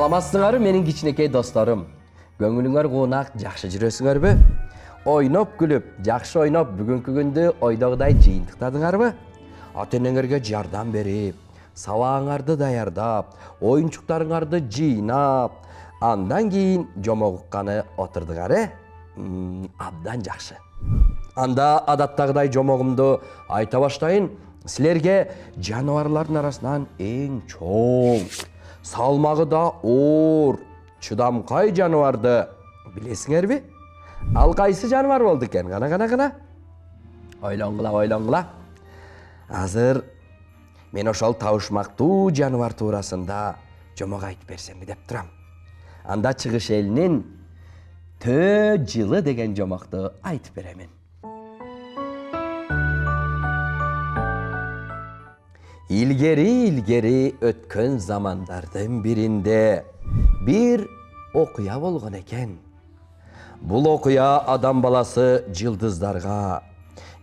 Salamатсыңар менин кичинекей досторум. Көңүлүңөр куунак, жакшы жүрөсүңөрбү? Ойноп күлүп, жакшы ойноп бүгүнкү күндү ойдогудай жыйынтыктадыңарбы? Ата-энеңерге жардам берип, сабагыңарды даярдап, оюнчуктарыңарды жыйнап, андан кийин жомогукканы отурдуңар, Абдан жакшы. Анда адаттагыдай жомогумду айта баштайын. Силерге жаныбарлардын арасынан эң чоң, салмагы да оор, чыдамкай жаныбарды билесиңерби? Ал кайсы жаныбар болду экен? Кана. Ойлонгула. Азыр мен ошол табышмактуу жаныбар туурасында жомок айтып берсемби деп турам. Анда чыгыш элинин Төө жылы деген жомокту айтып беремин. Илгери өткөн замандардын биринде бир окуя болгон экен. Бул окуя адам баласы жылдыздарга,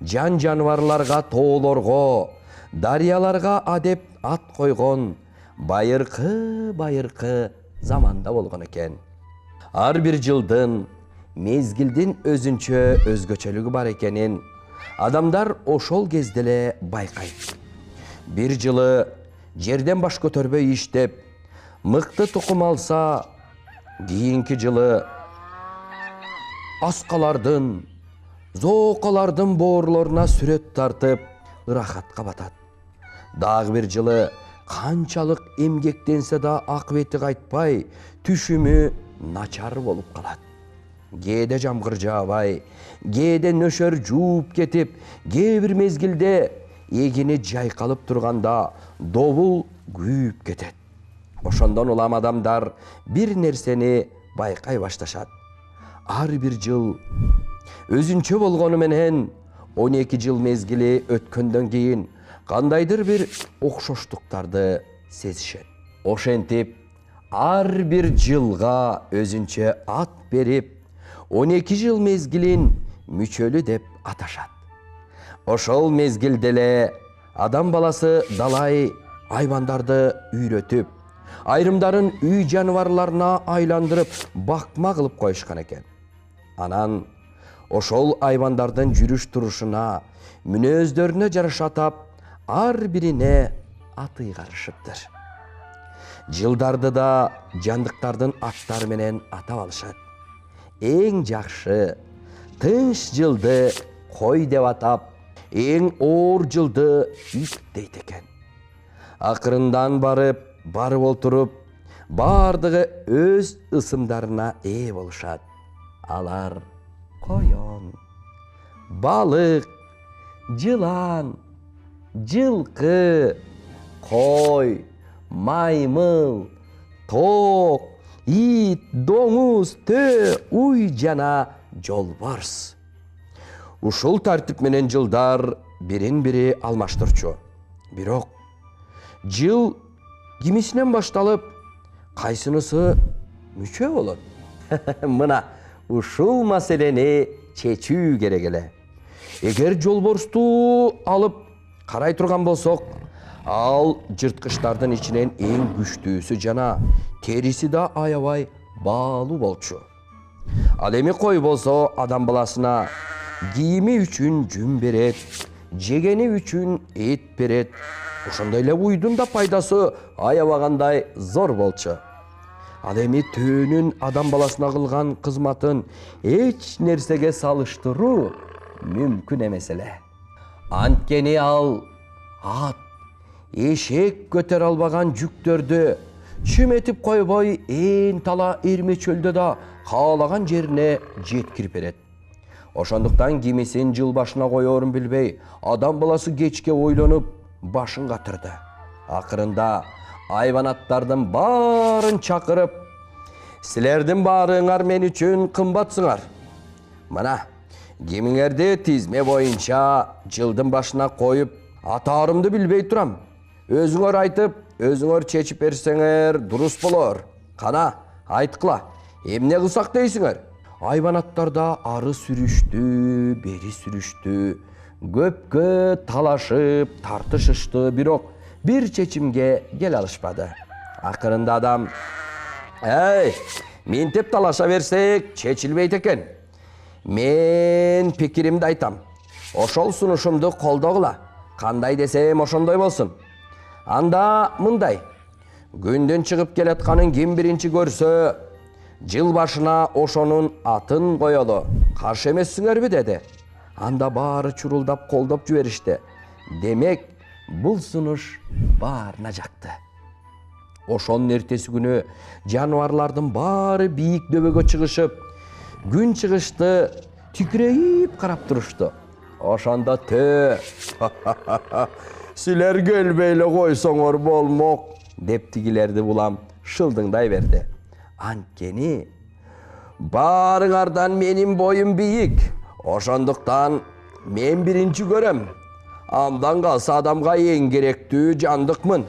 жан жаныбарларга, тоолорго, дарыяларга адеп ат койгон байыркы заманда болгон экен. Ар бир жылдын, мезгилдин өзгөчөлүгү бар экенин адамдар ошол кезде эле байкайт. Бир жылы жерден баш көтөрбөй иштеп, мыкты тукум алса, кийинки жылы аскалардын, зоокалардын боорлоруна сүрөт тартып, ырахатка батат. Дагы бир жылы канчалык эмгектенсе да акыбети кайтпай, түшүмү начар болуп калат. Кээде жамгыр жаабай, кээде нөшөр жууп кетип, кээ бир мезгилде эгини жайкалып турганда добул күйүп кетет. Ошондон улам адамдар бир нерсени байкай башташат. Ар бир жыл өзүнчө болгону менен 12 жыл мезгили өткөндөн кийин кандайдыр бир окшоштуктарды сезишет. Ошентип ар бир жылга өзүнчө ат берип, 12 жыл мезгилин мүчөлү деп аташат. Ошол мезгилде эле адам баласы далай айбандарды үйрөтүп, айрымдарын үй жаныбарларына айландырып, бакма кылып коюшкан экен. Анан ошол айбандардын жүрүш турушуна, мүнөздөрүнө жараша тап, ар бирине ат ыйгарышыптыр. Жылдарды да жандыктардын аттары менен атап алышат. Эң жакшы, тынч жылды кой деп атап, эң оор жылды ит дейт экен. Акырындан барып олтуруп, бардыгы өз ысымдарына ээ болушат. Алар коён, балык, жылан, жылкы, кой, маймыл, тоок, ит, доңуз, төө, уй жана жолбарс. Ушул тартип менен жылдар бирин-бири алмаштырчу. Бирок жыл кимисинен башталып, кайсынысы мүчө болот? Мына ушул маселени чечүү керек эле. Эгер жолборсту алып карай турган болсок, ал жырткычтардын ичинен эң күчтүүсү жана териси да аябай баалуу болчу. Ал эми кой болсо адам баласына кийими үчүн жүн берет, жегени үчүн эт берет. Ошондой эле уйдун да пайдасы аябагандай зор болчу. Ал эми төөнүн адам баласына кылган кызматын эч нерсеге салыштыруу мүмкүн эмес эле. Анткени ал ат, эшек көтөрө албаган жүктөрдү чүметип койбой, ээн тала эрме чөлдө да каалаган жерине жеткирип берет. Ошондуктан кимисин жыл башына коерун билбей, адам баласы кечке ойлонуп, башын катырды. Акырында айбанаттардын баарын чакырып, силердин баарыңар мен үчүн кымбатсыңар. Мына, кимиңерди тизме боюнча жылдын башына коюп, атаарымды билбей турам. Өзүңөр айтып, өзүңөр чечип берсеңер дурус болор. Кана, айткыла, эмне кылсак дейсиңер? Айбанаттар да ары сүрүштү, бери сүрүштү, көпкө талашып, тартышышты, бирок бир чечимге келе алышпады. Акырында адам Ey, ментеп талаша берсек, чечилбейт экен. Мен пикиримди айтам. Ошол сунушумду колдогула. Кандай десем ошондой болсун. Анда мындай. Күндөн чыгып келатканын ким биринчи көрсө, жыл башына ошонун атын коелу. Каршы эмессиңерби деди. Анда баары чурулдап колдоп жиберишти. Демек, бул сунуш баарына жакты. Ошонун эртеси күнү жаныбарлардын баары бийик дөбөгө чыгышып, күн чыгышты түкүрөйүп карап турушту. Ошондо төө силер келбей эле койсоңор болмок деп тигилерди булам шылдыңдай берди. Анткени баарыңардан менин боюм бийик. Ошондуктан мен биринчи көрөм. Андан калса адамга эң керектүү жандыкмын.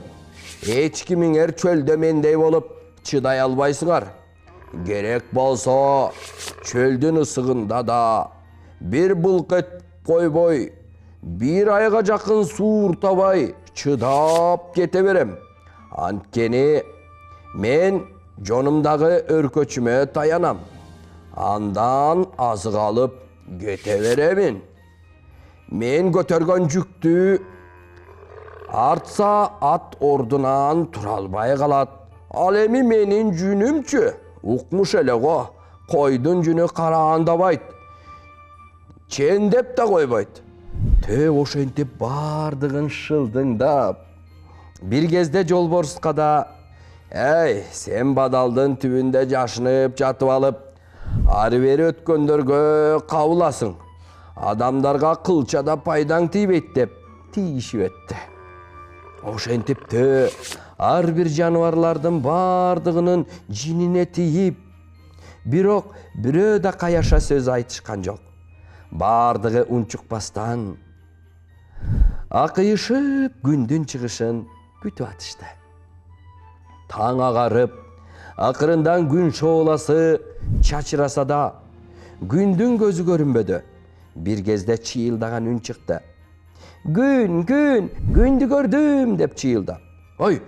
Эч кимиңер чөлдө мендей болуп чыдай албайсыңар. Керек болсо чөлдүн ысыгында да бир булкет койбой, бир айга жакын суур табай чыдап кете берем. Анткени мен жонумдагы өркөчүмө таянам. Андан азык алып кете беремин. Мен көтөргөн жүктү артса ат ордунан тура албай калат. Ал эми менин жүнүмчү укмуш эле го. Койдун жүнү караандабайт. Чендеп да койбойт. Ошентип бардыгын шылдыңдап. Бир кезде жолборсука да, «Эй, сен бадалдын түбүндө жашынып жатып алып, ары бери өткөндөргө кабыласың. Адамдарга кылчада пайдаң тийбейт» деп тийишип өттү. Ошентип ар бир жаныбарлардын бардыгынын жинине тийип, бирок бирөө да каяша сөз айтышкан жок. Бардыгы унчукпастан акыйышып күндүн чыгышын күтүп атышты. Таң агарып, акырындан күн шооласы чачыраса да, күндүн көзү көрүнбөдү. Бир кезде чыйылдаган үн чыкты. Күндү көрдүм деп чыйылды. Ой,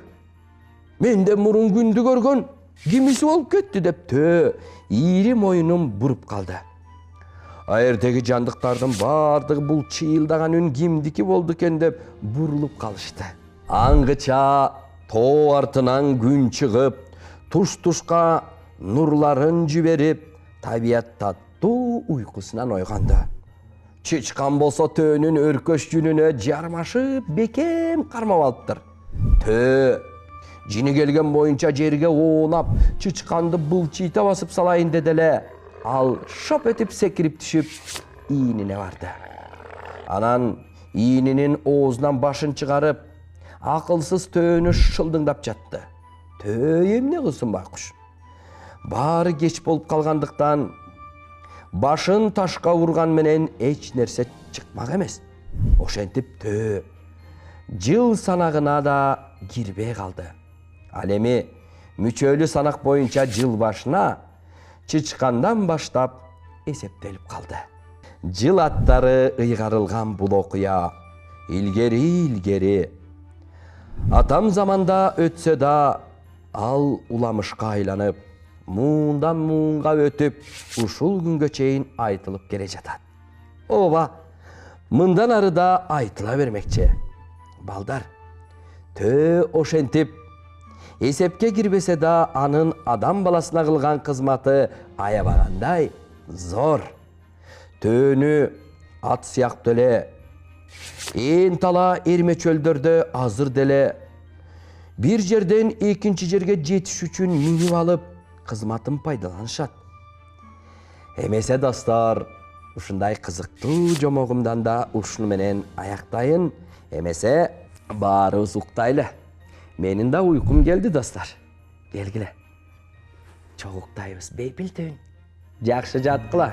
менден мурун күндү көргөн кимиси болуп кетти деп ири моюнун буруп калды. Айырдеги жандыктардын бардыгы бул чыйылдаган үн кимдики болду экен деп бурулуп калышты. Аңгыча тоо артынан күн чыгып, туш-тушка нурларын жиберип, табият таттуу уйкусунан ойгонду. Чычкан болсо төөнүн өркөш жүнүнө жармашып бекем кармап алыптыр. Жини келген боюнча жерге оонап, чычканды былчыйта басып салайын деди эле. Ал шоп этип секирип түшүп, ийинине барды. Анан ийининин оозунан башын чыгарып, акылсыз төөнү шылдыңдап жатты. Эмне кылсын байкуш? Баары кеч болуп калгандыктан башын ташка урган менен эч нерсе чыкмак эмес. Ошентип жыл санагына да кирбей калды. Ал эми мүчөлүү санак боюнча жыл башына чычкандан баштап эсептелип калды. Жыл аттары ыйгарылган бул окуя илгери атам заманда өтсө да ал уламышка айланып, муундан муунга өтүп, ушул күнгө чейин айтылып келе жатат. Ооба, мындан ары да айтыла бермекчи. Балдар, ошентип эсепке кирбесе да анын адам баласына кылган кызматы аябагандай зор. Төөнү ат сыяктуу эле, ээн тала эрме чөлдөрдө азыр деле, бир жерден экинчи жерге жетиш үчүн минип алып, кызматын пайдаланышат. Эмесе достор, ушундай кызыктуу жомогумдан да ушуну менен аяктайын. Эмесе баарыбыз уктайлы. Менин да уйкум келди достор. Келгиле. Чогуктайбыз бейпилтүн. Жакшы жаткыла.